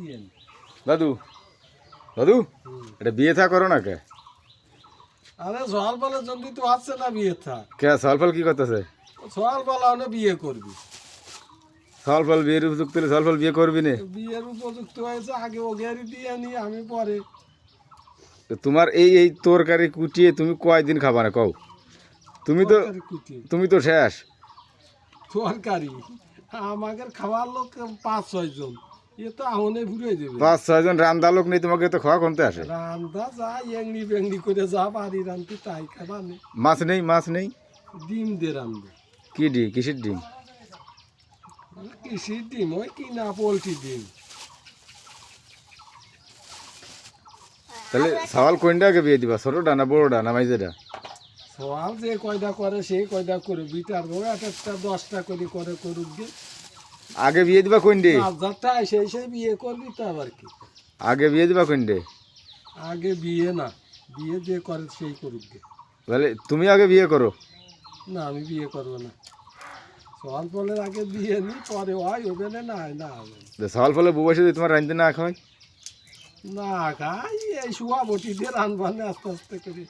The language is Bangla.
দিয়েন। দাদু দাদু এটা বিয়ে থা করো না কে? আরে সওয়াল বলার জন্য তো আছে না বিয়ে থা। কে সওয়াল ফল কি করতেছে? সওয়াল বলা হলে বিয়ে করবি। সওয়াল ফল বিয়ের উপযুক্ত হলে সওয়াল ফল বিয়ে করবি না? বিয়ের উপযুক্ত হয়েছে আগে ও গেরি দিয়ে নি আমি পরে। তো তোমার এই এই তরকারি কুটিয়ে তুমি কয়দিন খাবা না কও? তুমি তো তরকারি কুটি তুমি তো শেষ। তরকারি আমাদের খাওয়ার লোক 5-6 জন। এ তো আহনে ঘুরে দেবে। 5-6 জন রান্দা লোক নেই, তোমাকে তো খাওয়া কমতে আসে। রান্দা যা এংনি বেংনি করে যা পারি রান্তি তাই খাবা নে। মাছ নেই, মাছ নেই? ডিম দিয়ে রান্ধবো। কি ডিম? কিসের ডিম? কিসির ডিম ওই কিনা পোলট্রি ডিম। তাহলে সওয়াল কোনটা আগে বিয়ে দিবা, ছোটটা না বড়টা না মাইজেটা? সওয়াল যে কয়টা করে সেই কয়টা করে বিটার বউ একটা 10টা করে করে করুক গে। আগে বিয়ে দিবা কোনডে? 5,000টা সেই বিয়ে করবি তো আবার কি। আগে বিয়ে দিবা কোনডে? আগে বিয়ে না, বিয়ে যে করে সেই করুক গে। তাহলে তুমি আগে বিয়ে করো। না আমি বিয়ে করবো না। সওয়াল ফলের আগে বিয়ে নি পরে হয় হবে না না না হবে না। তো সওয়াল ফলে বউ বসে যদি তোমার রাঁধতে না খাওয়াই? না খাই এই শুয়া বটি দিয়ে রানবানে আস্তে আস্তে করে।